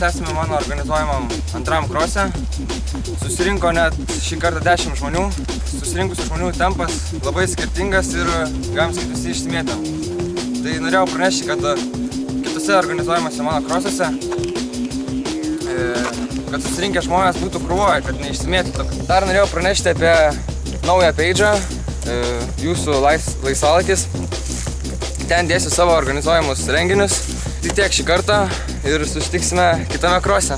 mes esame mano organizuojamam antram krose. Susirinko net šį kartą 10 žmonių. Susirinkusių žmonių tempas labai skirtingas ir galim sakyti visi išsimėtę. Tai norėjau pranešti, kad kitose organizuojamuose mano krosuose, kad susirinkę žmonės būtų krūvoje, kad neišsimėtytų. Dar norėjau pranešti apie naują page'ą, jūsų laisvalakis. Ten dėsiu savo organizuojamus renginius. Tai tiek šį kartą ir susitiksime kitame krose.